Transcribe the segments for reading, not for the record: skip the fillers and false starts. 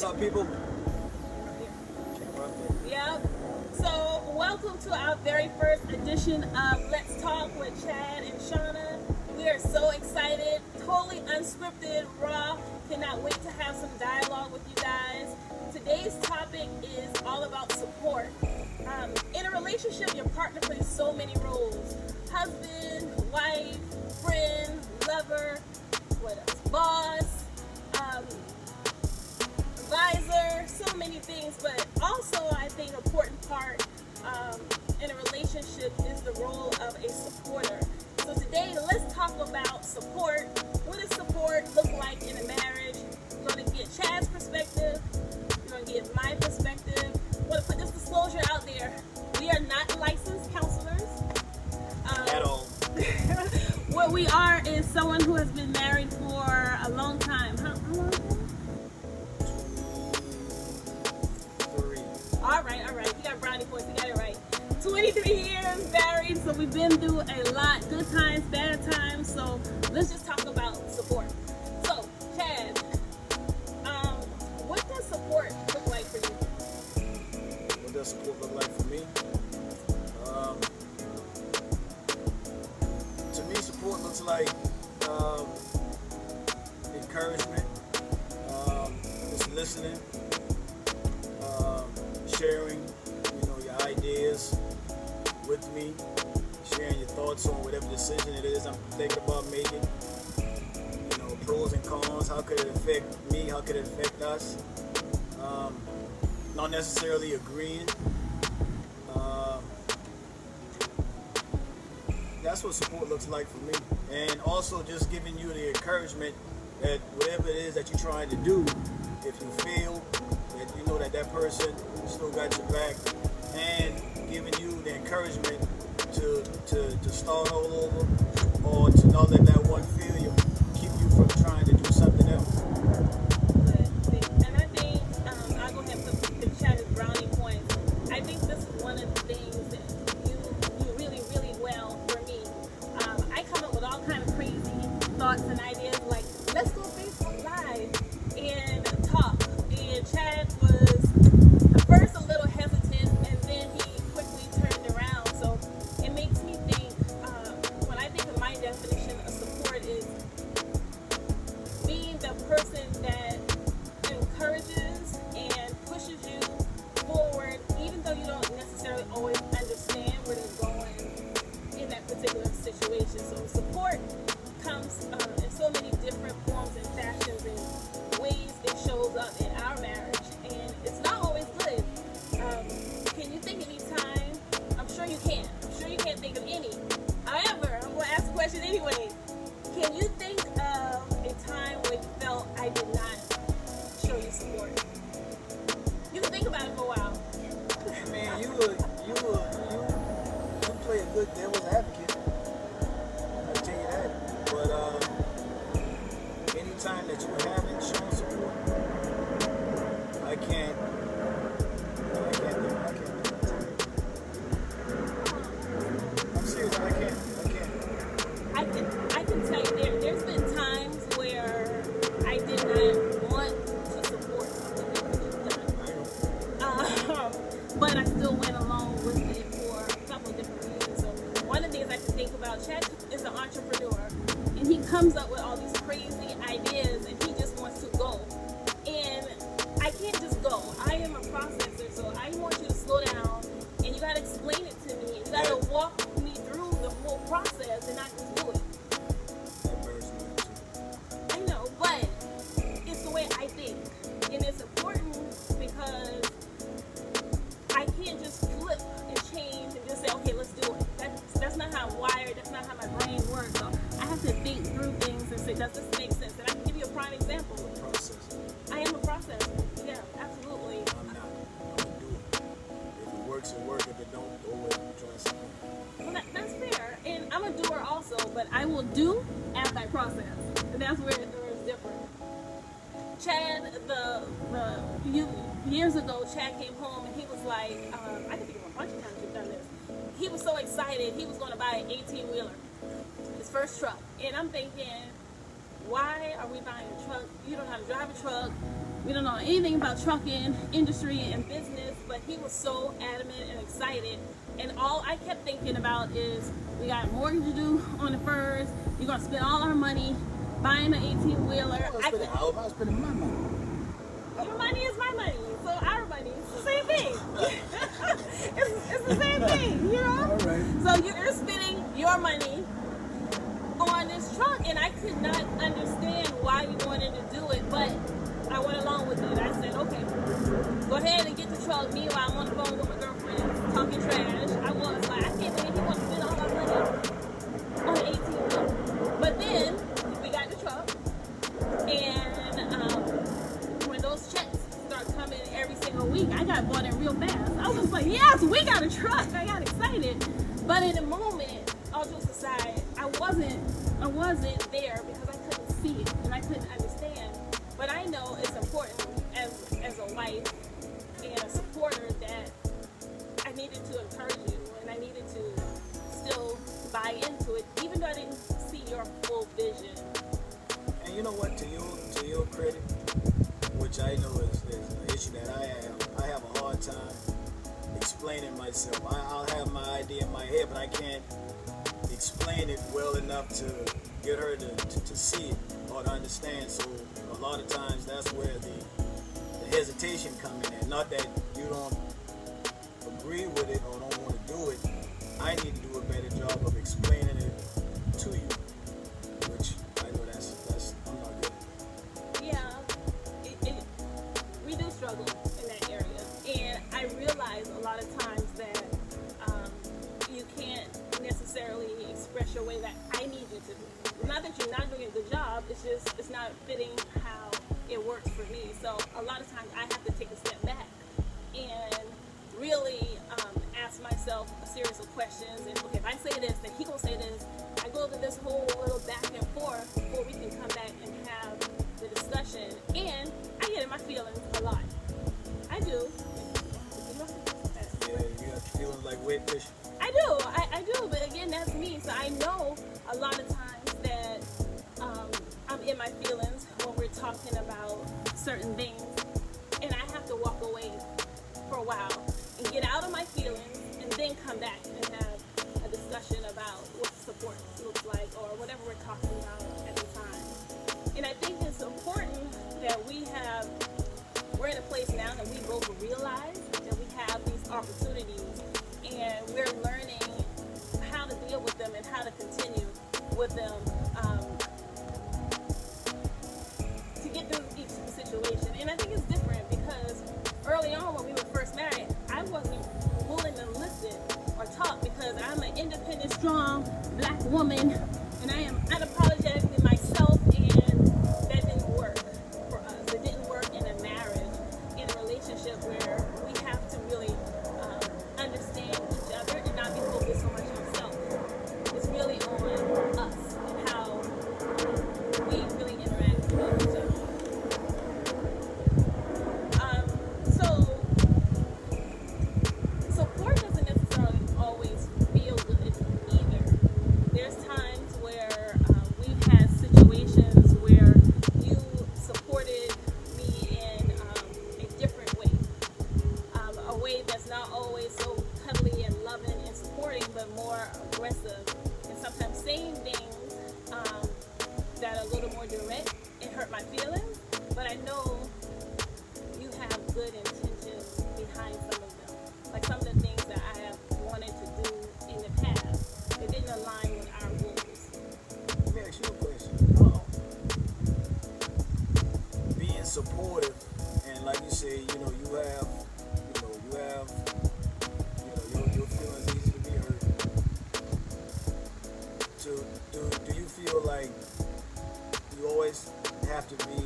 What's up, people? Yep. So, welcome to our very first edition of Let's Talk with Chad and Shauna. We are so excited, totally unscripted, raw. Cannot wait to have some dialogue with you guys. Today's topic is all about support. In a relationship, your partner plays so many roles: husband, wife, friend, lover, what else? Boss, advisor, so many things. But also, I think an important part in a relationship is the role of a supporter. So today, let's talk about support. What does support look like in a marriage? We're going to get Chad's perspective. We're going to get my perspective. I want to put this disclosure out there. We are not licensed counselors. At all. What we are is someone who has been married for a long time. How long is it? 3. All right. You got brownie points. You got it right. 23 years married, so we've been through a lot. Good times, bad times. So let's just talk about support. So, Chad, what does support look like for you? What does support look like for me? To me, support looks like encouragement, just listening, sharing, your ideas with me, sharing your thoughts on whatever decision it is I'm thinking about making. Pros and cons. How could it affect me? How could it affect us? Not necessarily agreeing. That's what support looks like for me. And also just giving you the encouragement that whatever it is that you're trying to do, if you feel that you know that person still got your back, and giving you the encouragement to start all over, or to not let that one failure keep you from trying to do something else. And I think I'll go ahead and put Chad's brownie points. I think this is one of the things that you really, really well for me. I come up with all kind of crazy thoughts and ideas like, let's go Facebook Live and talk. And Chad was at first a little hesitant, and then he quickly turned around. So it makes me think, when I think of my definition of support, is being the person that encourages and pushes you forward, even though you don't necessarily always understand where they're going in that particular situation. So support comes in so many different forms and fashions and ways it shows up in our marriage, and it's not always good. Can you think any time? I'm sure you can. I'm sure you can't think of any. However, I'm going to ask a question anyway. Can you think of a time where you felt I did not show you support? You can think about it for a while. Man, you play a good devil's advocate. I'll tell you that. But anytime that you haven't shown support, I can't I'm serious, I can't. I can tell you there's been times where I did not want to support something that was done. But I still went along with it for a couple of different reasons. So one of the things I can think about, Chad is an entrepreneur, and he comes up with all these crazy ideas, and he just wants to go. And I can't just go. I am a processor, so I want you to slow down, and you got to explain it to me, and you got to walk me through the whole process and not just do it. That burns me too. I know, but it's the way I think, and it's important because I can't just flip and change and just say, okay, let's do it. That's not how I'm wired. That's not how my brain works. So I have to think through things and say, does this make sense? And I can give you a prime example. Process. I am a processor. Yeah, absolutely. I'm not. I'm gonna do it. If it works, it works. If it don't, go away and try something. Well, that's fair. And I'm a doer also, but I will do after I process. And that's where it's different. Chad, years ago, Chad came home and he was like, I can think of a bunch of times we've done this. He was so excited, he was going to buy an 18-wheeler, his first truck. And I'm thinking, why are we buying a truck? You don't know how to drive a truck. We don't know anything about trucking industry and business, but he was so adamant and excited. And all I kept thinking about is, we got a mortgage to do on the furs. You're gonna spend all our money buying an 18-wheeler. I was spending my money. Your money is my money, so our money is the same thing. it's the same thing, you know? All right. So you're spending your money on this truck, and I could not understand why you wanted to do it, but I went along with it. I said, okay, go ahead and get the truck. Meanwhile, I'm on the phone with my girlfriend talking trash. I was like, I can't believe he wants to spend all our money on an 18-wheeler. But then we got the truck, and when those checks start coming every single week, I got bought in real fast. I was like, yes, we got a truck. I got excited. But in the moment, all jokes aside, I wasn't there because I couldn't see it and I couldn't understand. But I know it's important as a wife and a supporter that I needed to encourage you, and I needed to still buy into it, even though I didn't see your full vision. And you know what? To your credit, which I know is an issue that I have a hard time explaining myself. I'll have my idea in my head, but I can't explain it well enough to get her to see it or to understand. So a lot of times that's where the hesitation comes in. And not that you don't agree with it or don't want to do it. I need to do a better job of explaining it to you, which I know that's I'm not good. Yeah, we do struggle in that area, and I realize a lot of times that you can't necessarily express your way that I need you to do. Not that you're not doing a good job, it's not fitting how it works for me. So a lot of times I have to take a step back and really ask myself a series of questions. And okay, if I say this, then he gonna say this. I go through this whole little back and forth before we can come back and have the discussion. And I get in my feelings a lot. I do. Yeah, you got feelings like wet fish. I do, but again, that's me. So I know a lot of times that I'm in my feelings when we're talking about certain things, and I have to walk away for a while and get out of my feelings, and then come back and have a discussion about what support looks like or whatever we're talking about at the time. And I think it's important that we're in a place now that we both realize that we have these opportunities, and we're learning how to deal with them and how to continue with them to get through each situation. And I think it's different because early on when we were first married, I wasn't willing to listen or talk because I'm an independent, strong black woman, and I am unapologetically myself, and that didn't work for us. It didn't work in a marriage, in a relationship where we have to really understand each other and not be focused so much on self. It's really on us and how we really interact with each other. So support doesn't necessarily always feel good either. There's times where we've had situations where you supported me in a different way, a way that's not always so cuddly and loving and supporting, but more aggressive, and sometimes saying things that are a little more direct and hurt my feelings. But I know you have good intentions behind some of them, like some of the things that I have wanted to do in the past. It didn't align with our goals. Let me ask you a question. Being supportive, and like you say, you have your feelings easy to be hurt. So do you feel like you always have to be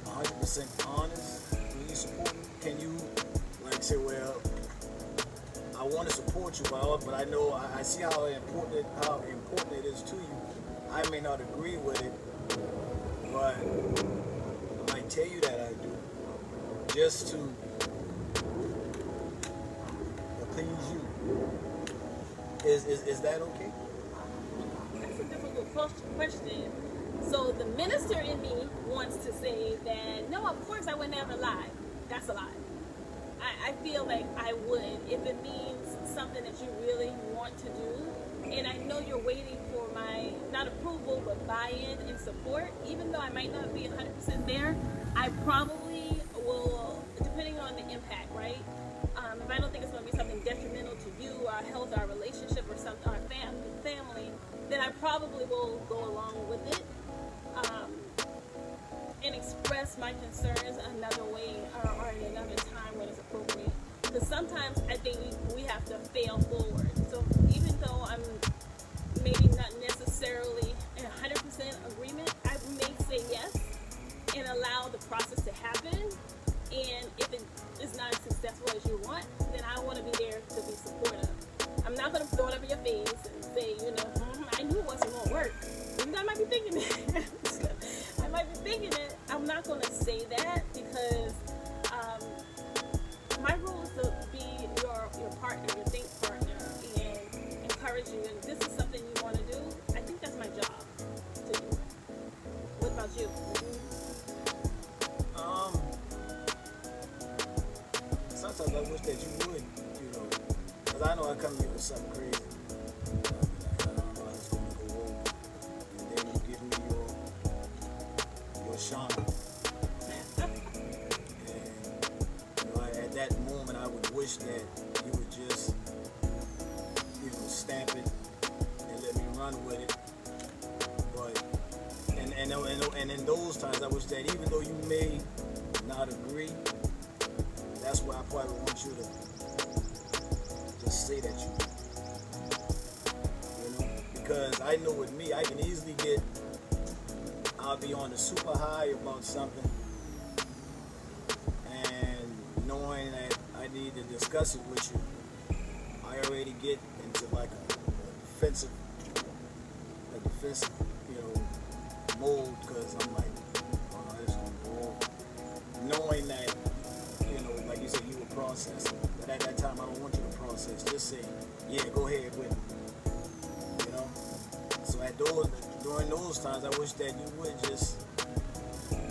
100% honest when you support? Can you like say, well, I want to support you, but I know I see how important it is to you. I may not agree with it, but I might tell you that I do, just to please you. Is that okay? That's a difficult question. So the minister in me wants to say that, no, of course I would never lie. That's a lie. I feel like I would if it means something that you really want to do. And I know you're waiting for my, not approval, but buy-in and support. Even though I might not be 100% there, I probably will, depending on the impact, right? If I don't think it's going to be something detrimental to you, our health, our relationship, or something, our family, then I probably will go along with it. And express my concerns another way or at another time when it's appropriate. Because sometimes I think we have to fail forward. So even though I'm maybe not necessarily in 100% agreement, I may say yes and allow the process to happen. And if it is not as successful as you want, then I want to be there to be supportive. I'm not going to throw it up in your face and say, I knew it wasn't going to work. And I might be thinking it. I might be thinking it. I'm not going to say that because my role is to be your partner, your think partner, and encourage you. And if this is something you want to do, I think that's my job to do it. What about you? Sometimes I wish that you would, because I know I come to you with something crazy. I don't know how it's going to go over. And then you give me your shaman. And at that moment, I would wish that you would just, stamp it and let me run with it. But and in those times, I wish that even though you may not agree, that's why I probably want you to just say that because I know with me, I can easily I'll be on the super high about something, and knowing that I need to discuss it with you, I already get into like a defensive mode, because I'm like, oh no, this is gonna go over. Knowing that, like you said, you would process it, but at that time I don't want you to process. Just say, yeah, go ahead with it. So during those times, I wish that you would just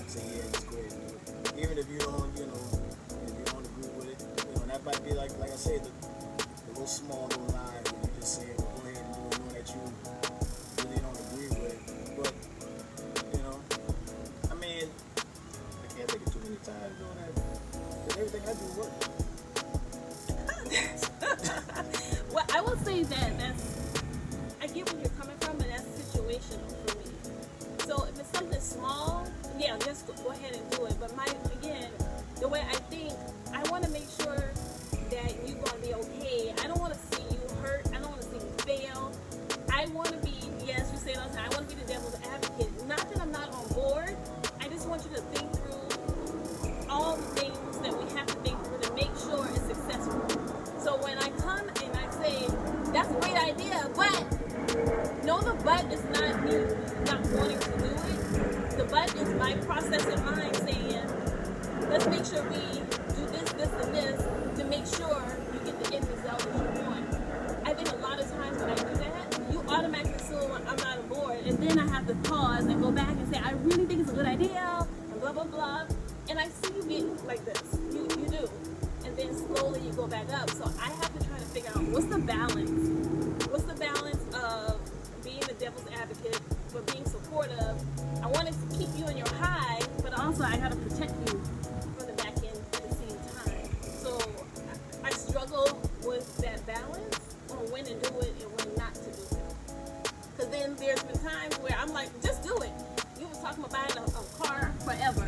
say, yeah, just go ahead and do it. Even if you don't, if you don't agree with it, and that might be like I said, the little small little lie where you just say, well, go ahead and do it, knowing that you really don't agree with it. But, I can't think of too many times doing that. Because everything I do works. Well, I will say that I get where you're coming from, and that's situational for me. So if it's something small, yeah, just go ahead and do it. But the way I think, I want to make sure that you're going to be okay. I don't want to see you hurt. I don't want to see you fail. I want to be, yes, you say it all the time, I want to be the devil's advocate. Not that I'm not on board. I just want you to think through all the things that we have to think through to make sure it's successful. So when I come and I say, that's a great idea, but no, the but is not me not wanting to do it. The but is my process in mind saying, let's make sure we do this, and this to make sure you get the end result that you want. I think a lot of times when I do that, you automatically assume I'm not on board, and then I have to pause and go back and say, I really think it's a good idea, and blah, blah, blah. And I see you get like this. You do. And then slowly you go back up. So I have to try to figure out what's the balance. What's the balance of being the devil's advocate, but being supportive? I want to keep you on your high, but also I got to protect you from the back end at the same time. So I struggle with that balance on when to do it and when not to do it. Because then there's been times where I'm like, just do it. You was talking about buying a car forever.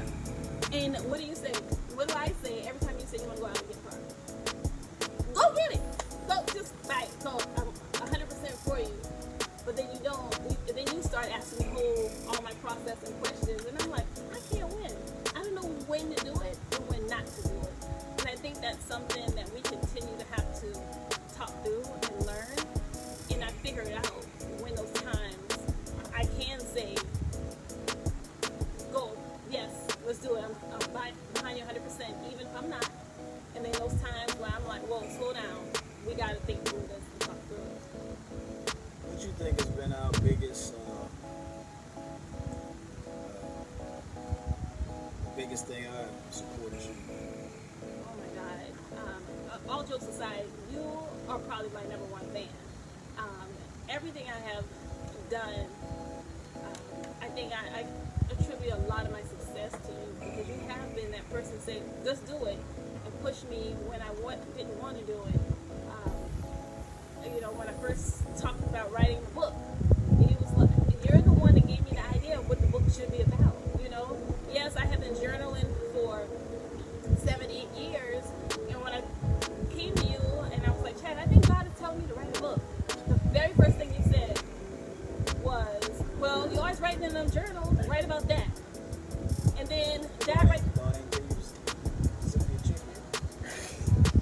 And what do you say? What do I say every time you say you want to go out and get a car? Go get it. Go, just buy it. So I'm 100% for you. But then you don't. Then you start asking me all my process and questions. And I'm like, I can't win. I don't know when to do jokes aside, you are probably my number one fan. Everything I have done, I think I attribute a lot of my success to you, because you have been that person to say, just do it, and push me when I didn't want to do it. When I first talked about writing the book, he was like, you're the one that gave me the idea of what the book should be about. Yes, I have been journaling for 7-8 years, and when I came to you and I was like, Chad, I think God is telling me to write a book, the very first thing you said was, well, you always write in them journals, write about that. And then that right.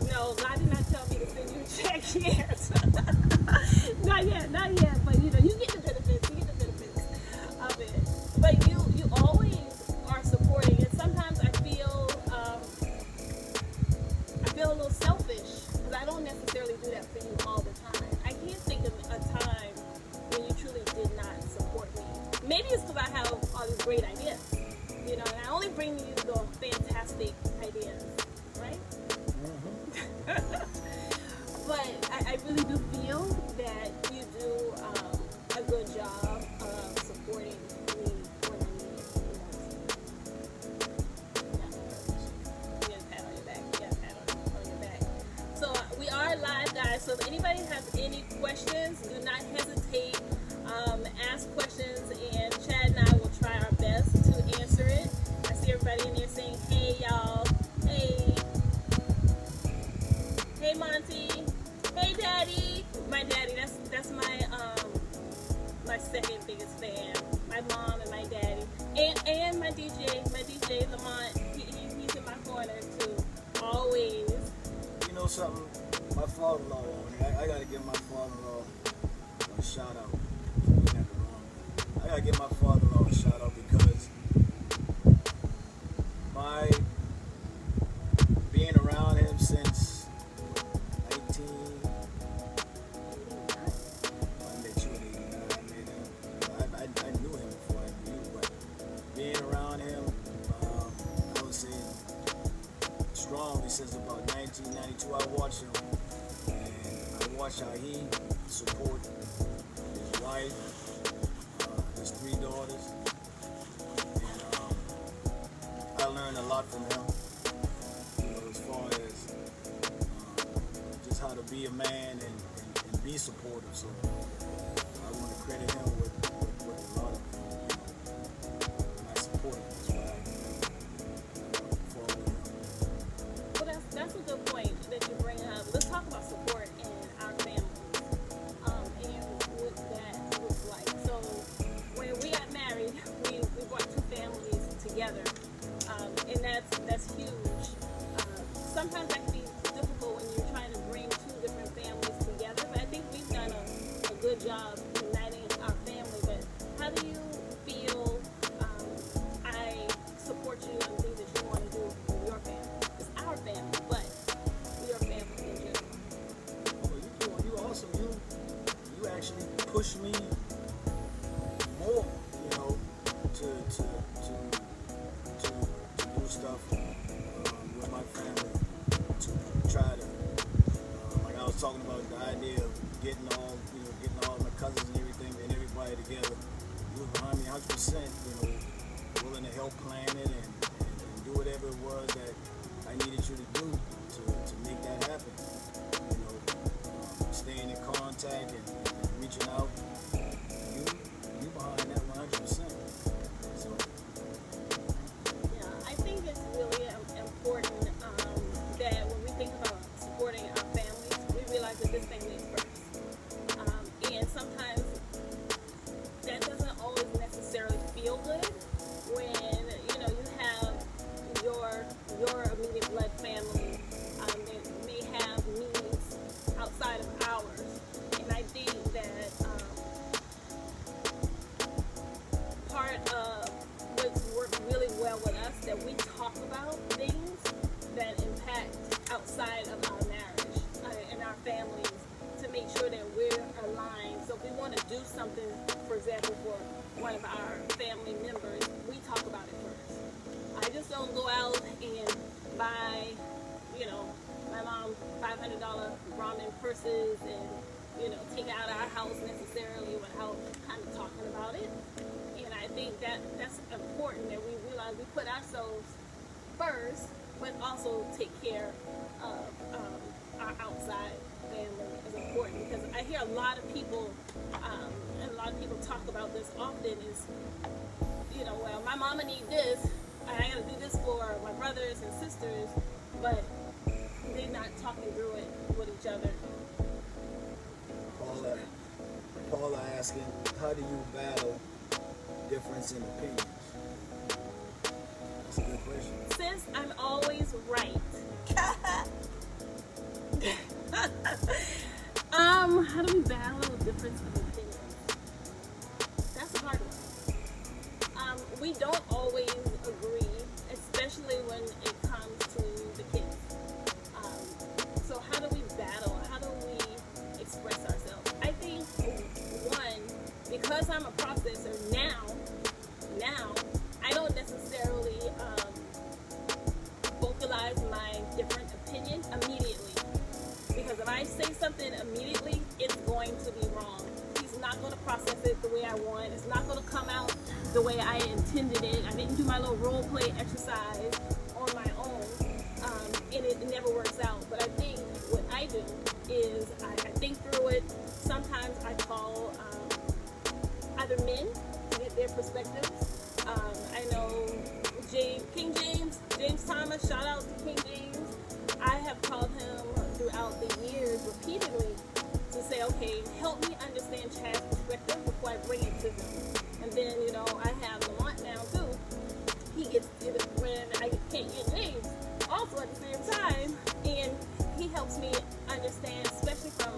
No, God did not tell me to send you a check yet. Not yet, but you get the benefits, of it. But you always are supporting, and sometimes I feel a little selfish, because I don't necessarily do that for you all the time. I can't think of a time when you truly did not support me. Maybe it's because I have all these great ideas, and I only bring you the fantastic ideas, right? But I really do feel that you do a good job of supporting me when I need it. Yeah, pat on your back. Yeah, pat on your back. So we are live, guys. So if anybody has any questions, do not hesitate. Ask questions, and Chad and I will try our best to answer it. I see everybody in there saying, hey, y'all. Hey, Monty. Hey, Daddy. My daddy. That's my second biggest fan. My mom and my daddy, and my DJ Lamont. He's in my corner too. Always. You know something? My father-in-law. I gotta give my father-in-law a shout out. I gotta give my father-in-law a shout out, because my being around him since 19. I met you at 89. I knew him before I knew you, but being around him, I would say strongly since about 1992. I watched him, and I watched how he supported his wife, his 3 daughters, and I learned a lot from him. As far as just how to be a man and be supportive. So I want to credit him with a lot of my support. That's why I follow him. Well, that's a good point that you bring up. Let's talk about support in our families, and what that looks like. So when we got married, we brought 2 families together, and that's huge. Sometimes that can be difficult when you're trying to bring 2 different families together, but I think we've done a good job uniting our family. But how do you feel I support you in things that you want to do with your family? It's our family, but your family in general. You also, you actually push me more, to do stuff with my family, to try to, like I was talking about the idea of getting all my cousins and everything and everybody together. You were behind me 100%, willing to help plan it and do whatever it was that I needed you to do to make that happen. Staying in contact and reaching out. You behind that 100%. So. Yeah, I think it's really important that when we think about supporting our families, we realize that this family is first. And sometimes that doesn't always necessarily feel good when you have your immediate blood family that may have needs outside of ours. And I think that part of what's worked really well with us, that we talk about things that impact outside of our marriage and our families, to make sure that we're aligned. So if we want to do something, for example, for one of our family members, we talk about it first. I just don't go out and buy, my mom $500 ramen purses and, take out our house necessarily without kind of talking about it. And I think that's important that we realize we put ourselves first, but also take care of our outside family is important, because I hear a lot of people, and a lot of people talk about this often is, well, my mama needs this, and I gotta do this for my brothers and sisters, but they're not talking through it with each other. Paula asking, how do you battle difference in opinions? That's a good question. Since I'm always right. How do we battle a difference of opinions? That's a hard one. We don't always agree, especially when it comes to the kids. So how do we battle? How do we express ourselves? I think, one, because I'm a processor now, I don't necessarily vocalize my different opinion immediately. Because if I say something immediately, it's going to be wrong. He's not going to process it the way I want. It's not going to come out the way I intended it. I didn't do my little role play exercise on my own, and it never works out. But I think what I do is I think through it. Sometimes I call other men to get their perspectives. I know King James Thomas, shout out to King James. I have called him throughout the years repeatedly to say, okay, help me understand Chad's perspective before I bring it to him. And then, I have Lamont now too. He gets it when I can't get James also at the same time. And he helps me understand, especially from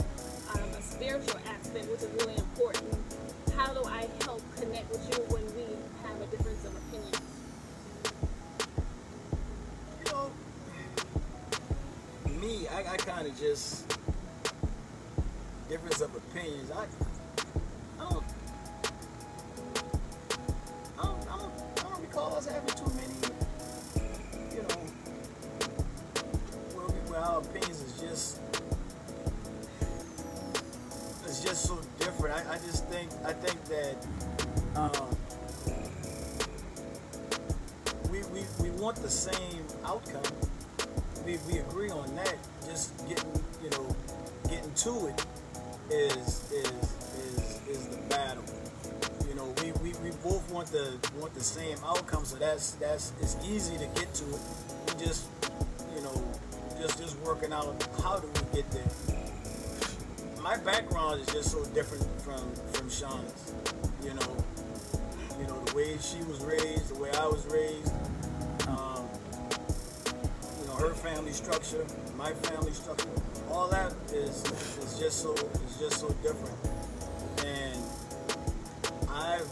a spiritual aspect, which is really important. How do I help connect with you when we have a difference of opinion? Me, I kind of just difference of opinions. I don't recall us having too many, where our opinions is just so different. I think that we want the same outcome. We agree on that. Just getting to it is the battle. We both want the same outcome, so that's it's easy to get to it. We just working out how do we get there. My background is just so different from Shauna's. The way she was raised, the way I was raised. Her family structure, my family structure, all that is just so different. And I've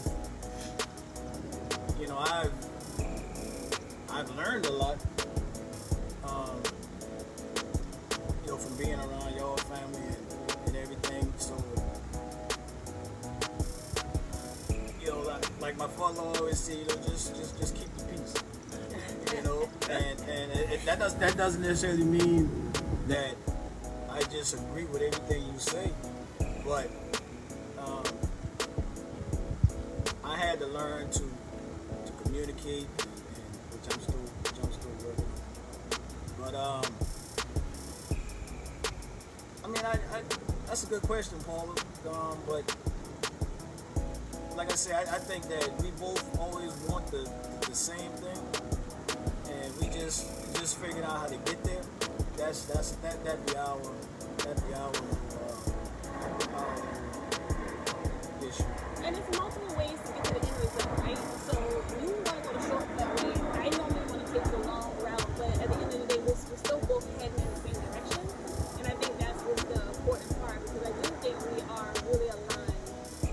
learned a lot, from being around y'all family and everything. So, like my father always said, just keep the peace. And that doesn't necessarily mean that I just agree with everything you say, but I had to learn to communicate, which I'm still working on. But I that's a good question, Paula. But like I said, I think that we both always want the same thing. And we just figured out how to get there. That'd be our issue. And it's multiple ways to get to the end result, right? So you want to go the shortcut way. I normally want to take the long route, but at the end of the day, we're still both heading in the same direction. And I think that's really the important part, because I do think we are really aligned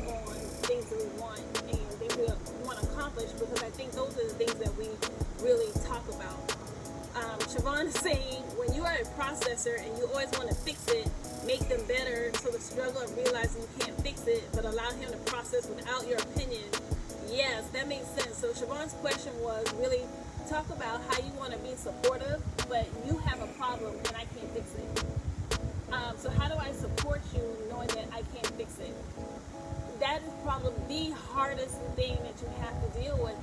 on things that we want and things we want to accomplish, because I think those are the things that we really talk about. Siobhan is saying, when you are a processor and you always want to fix it, make them better, so the struggle of realizing you can't fix it, but allow him to process without your opinion. Yes, that makes sense. So Siobhan's question was really talk about how you want to be supportive but you have a problem and I can't fix it. So how do I support you knowing that I can't fix it? That is probably the hardest thing that you have to deal with,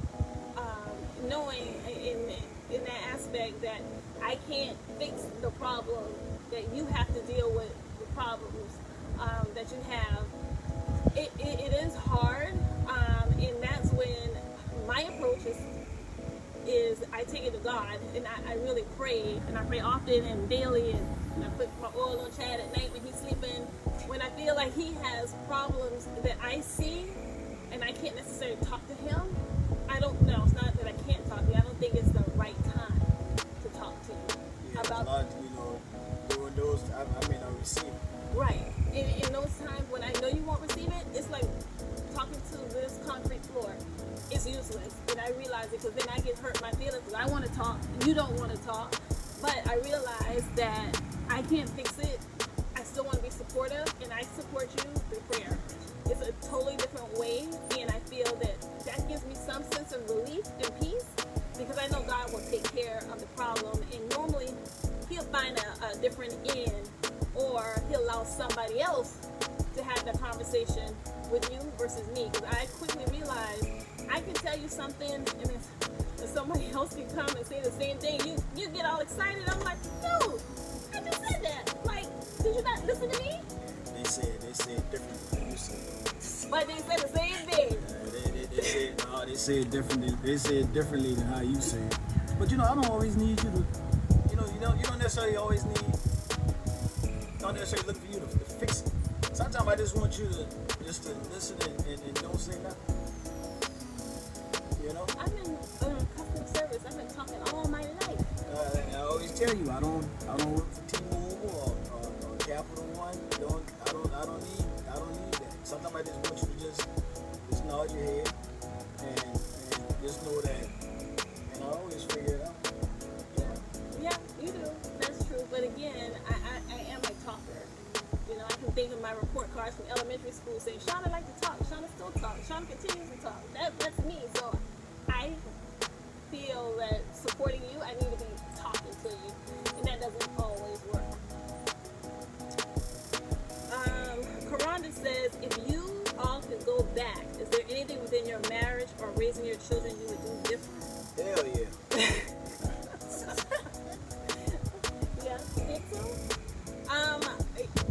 knowing in that aspect that I can't fix the problem, that you have to deal with the problems that you have. It is hard, and that's when my approach is I take it to God, and I really pray, and I pray often and daily, and I put my oil on Chad at night when he's sleeping. When I feel like he has problems that I see, and I can't necessarily talk to him, I don't know. It's not that I can't talk to you. I don't think it's the right time to talk to you about. A lot, during those, I may not receive it. Right. In those times when I know you won't receive it, it's like talking to this concrete floor. It's useless. And I realize it because then I get hurt my feelings because I want to talk, you don't want to talk. But I realize that I can't fix it. I still want to be supportive, and I support you through prayer. It's a totally different way, and I feel that gives me some sense of relief and peace because I know God will take care of the problem, and normally he'll find a different end, or he'll allow somebody else to have the conversation with you versus me, because I quickly realized I can tell you something, and if somebody else can come and say the same thing, you get all excited. I'm like, dude, I just said that. Like, did you not listen to me? They say it differently than you say it. But they said the same thing. They say it differently. They say it differently than how you say it. But I don't always need you to. You don't necessarily always need. Don't necessarily look for you to fix it. Sometimes I just want you to listen and don't say nothing. I'm in customer service. I've been talking all my life. I always tell you, I don't work for T-Mobile or Capital One. I don't need that. Sometimes I just want you to just nod your head and just know that, and I always figure it out. Yeah, you do. That's true. But again, I am a talker. I can think of my report cards from elementary school saying, Shauna like to talk. Shauna still talks. Shauna continues to talk. That's me. So I feel that supporting you, I need to be talking to you. And that doesn't always work. Karanda says, if you all could go back, is there anything within your marriage or raising your children you would do different? Hell yeah. Yeah, you think so?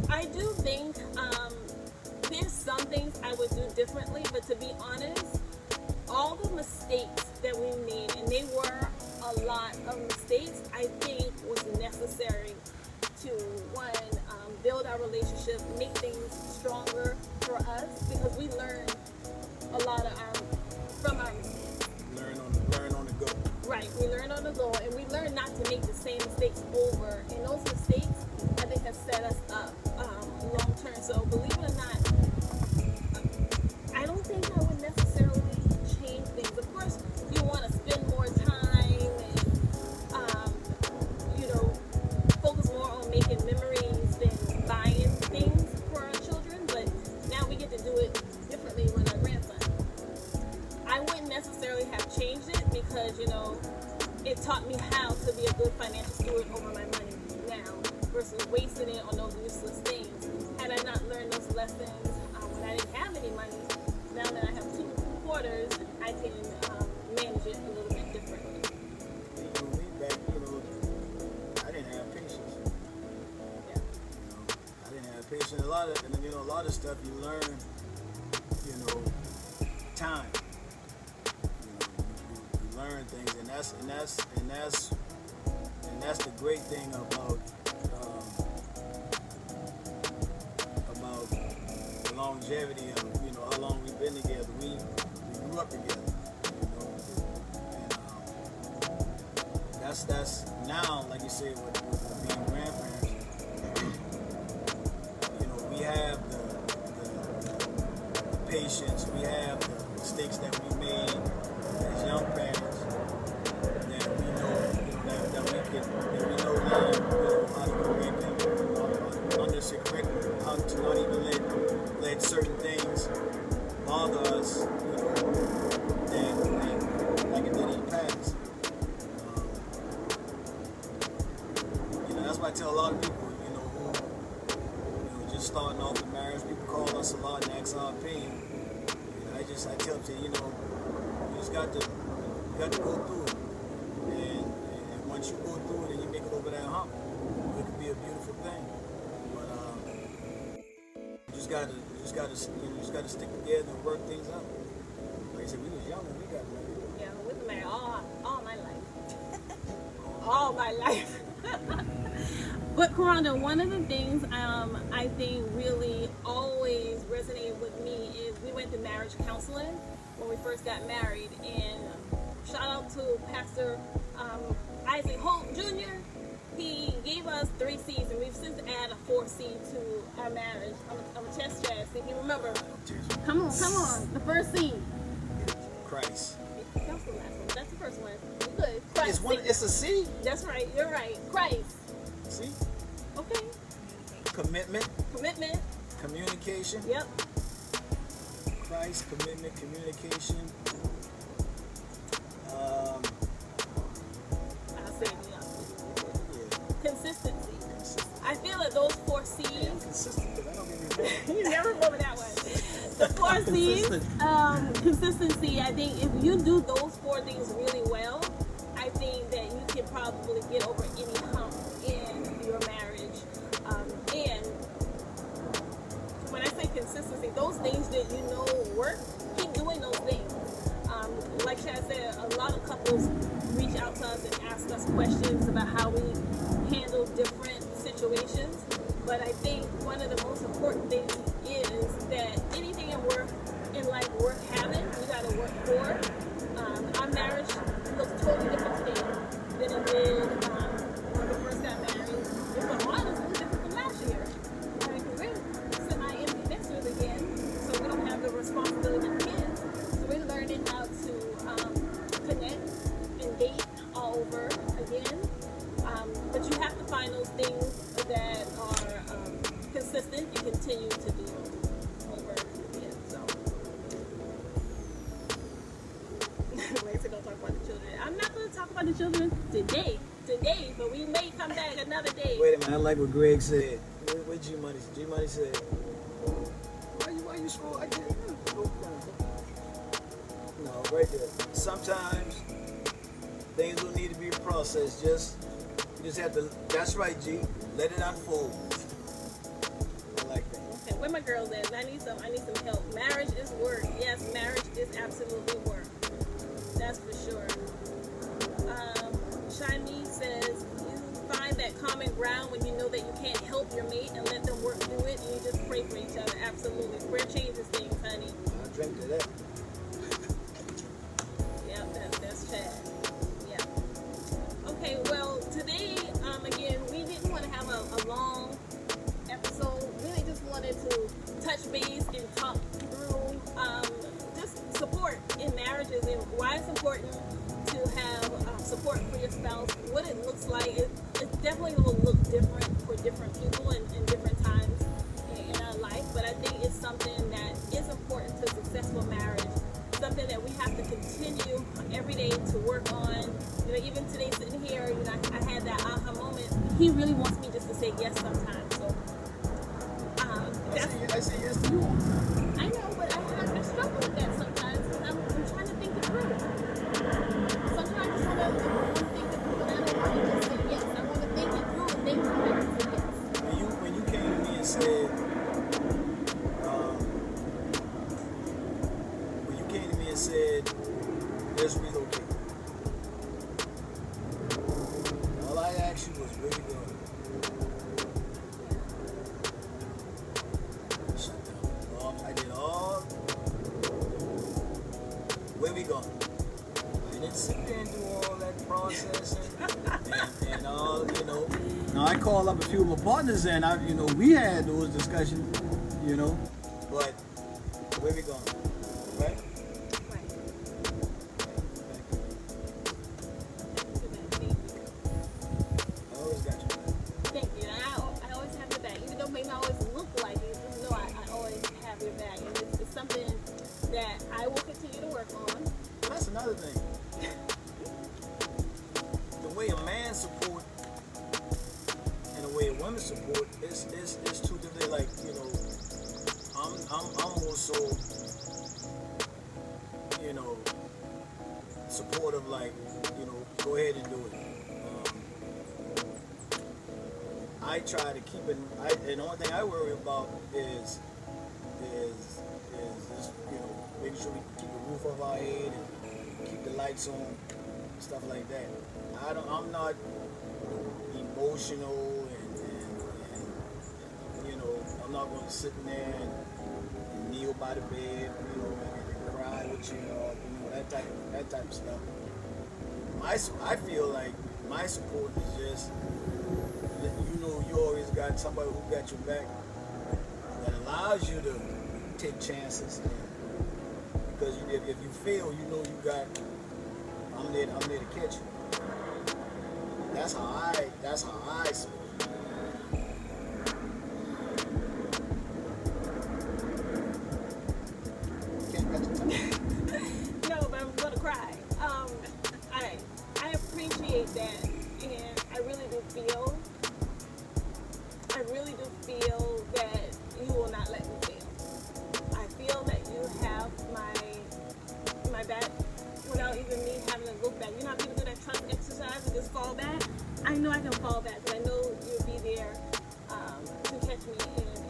I do think there's some things I would do differently, but to be honest, all the mistakes that we made, and they were a lot of mistakes, I think was necessary to, one, build our relationship, make things stronger for us, because we learned a lot from our mistakes. Learn on the go. Right, we learned on the go, and we learned not to make the same mistakes over. And those mistakes, I think, have set us up long term. So believe it or not, I don't think I would necessarily change things. Of course, you want to spend more time and focus more on making memories than buying things for our children. But now we get to do it differently with our grandson. I wouldn't necessarily have changed it because, it taught me how to be a good financial steward over my money now versus wasting it on those useless things. Had I not learned those lessons when I didn't have any money, now that I have 2 quarters, I can manage it a little bit differently. Me back, I didn't have patience. Yeah. I didn't have patience. A lot of stuff you learn, time. You learn things, and that's the great thing about the longevity of how long we've been together. We grew up together, and that's now, like you said, with being grandparents. We have the patience, we have the mistakes that we made as young parents that we know now, how to correct them, correct how to not even let certain things bother us, and like it did in the past. just starting off the marriage. People call us a lot and ask our opinion. And I tell them, you know, you just got to go through it. And once you go through it and you make it over that hump, it could be a beautiful thing. But you just gotta stick together and work things out. Like I said, we was young when we got married. Yeah, we've been married all my life. All my life. But Karanda, one of the things I think really always resonated with me is we went to marriage counseling when we first got married, and shout out to Pastor Isaac Holt Jr. He gave us 3 C's, and we've since added a 4th C to our marriage. I'm a chest Chad. So you remember? Come on. The first C. Christ. That was the last one. That's the first one. Good. Christ. It's a C. That's right. You're right. Christ. See? Okay. Commitment. Communication. Yep. Christ, commitment, communication. I'll say it. Yeah. Consistency. I feel that those 4 C's. Yeah, I'm consistent, but I don't even You never remember that one. The 4 C's. Consistency. I think if you do those 4 things really well, I think that you can probably get over any hump in your marriage. And when I say consistency, those things that you know work, keep doing those things. Like Chad said, a lot of couples reach out to us and ask us questions about how we handle different situations. But I think one of the most important things is that anything in life worth having, you got to work for. Our marriage looks totally different today than it did when we first got married. If I'm honest, it was different from last year. I mean, we're semi-empty nesters again, so we don't have the responsibility of kids. So we're learning how to connect and date all over again. But you have to find those things that are consistent and continue to do over again. So, wait, so don't talk about the children. I'm not going to talk about the children today, but we may come back another day. Wait a minute, I like what Greg said. What G-Money said? G-Money said, why you scroll? I didn't know. No, right there. Sometimes things will need to be processed. You just have to, that's right, G. Let it unfold. I like that. Okay, where my girls at? I need some help. Marriage is work. Yes, marriage is absolutely work. That's for sure. Shiny says, you find that common ground when you know that you can't help your mate and let them work through it, and you just pray for each other. Absolutely. Prayer changes things, honey. I drink to that. Yep, that's Chad. Yeah. Okay, well, today, again, we didn't want to have a long episode. Really just wanted to touch base and talk through just support in marriages and why it's important to have support for your spouse, what it looks like. It definitely will look different for different people in different times in our life, but I think it's something that is important to successful marriage, something that we have to continue every day to work on. You know, even today sitting here, you know, I had that aha moment. He really wants me just to say yes sometimes. So I say yes to you all the time. I know, but I struggle with that sometimes because I'm trying to think it through. Sometimes I just want to think it through, and I don't want to just say yes. I want to think it through and then come back and say yes. When you came to me and said, let's relocate. All I asked you was, where you going? Shut down. I did all. Where we going? I didn't sit there and do all that processing and all, you know. Now I called up a few of my partners and we had those discussions, but where we going? Right? Another thing, the way a man support and the way a woman support is two different. Like like, you know, I'm also, you know, supportive, like, you know, go ahead and do it. I try to keep it. And the only thing I worry about is just, you know, making sure we keep the roof over our head and keep the lights on, stuff like that. I'm not emotional and you know, I'm not going to sit in there and kneel by the bed, you know, and cry with you, or, you know, that type of stuff. I feel like my support is just that, you know, you always got somebody who got your back that allows you to take chances. Because if you fail, you know you got, I'm there to catch you. That's how I see it. No, but I'm gonna cry. I appreciate that, and I really do feel that you will not let me fail. I feel that you have my back without even me having to look back. You know how people do that trust exercise and just fall back? I know I can fall back, but I know you'll be there to catch me,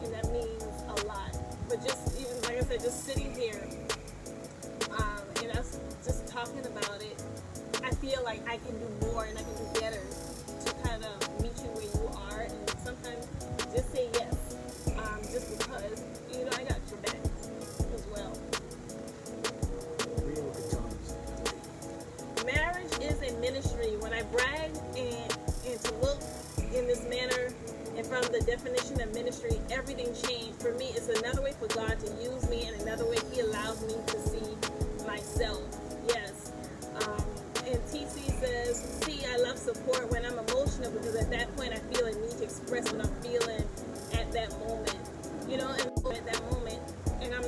and that means a lot. But just even, like I said, just sitting here and us just talking about it, I feel like I can do more and I can do better to kind of meet you where you are, and sometimes just say yes, just because, you know, I got your back as well. Real good times. Marriage is a ministry. When I brag and to look in this manner and from the definition of ministry, everything changed. For me, it's another way for God to use me, and another way He allows me to see myself. Yes. And TC says, see, I love support when I'm emotional, because at that point I feel a need to express what I'm feeling at that moment. You know, and at that moment, and I'm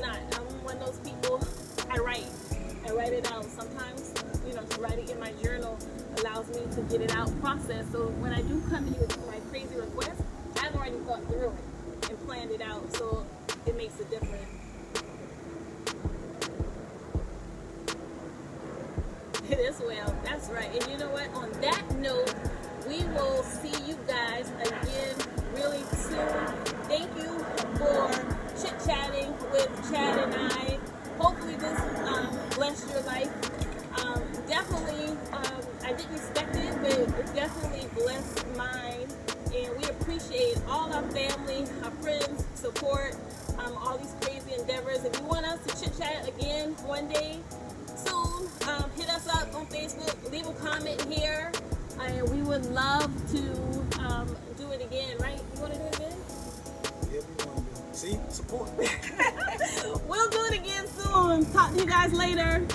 one of those people, I write it out. Sometimes, you know, to write it in my journal allows me to get it out, process. So when I do come to you with my crazy request, I've already thought through it and planned it out, so it makes a difference. It is well, that's right. And you know what? On that note, we will see you guys again really soon. Thank you for chit-chatting with Chad and I. Hopefully this blessed your life. Definitely, I didn't expect it, but it definitely blessed mine. And we appreciate all our family, our friends, support, all these crazy endeavors. If you want us to chit-chat again one day soon, hit us up on Facebook, leave a comment here, and we would love to do it again, right? You want to do it again? Yeah, we want to do it. See? Support. We'll do it again soon. Talk to you guys later.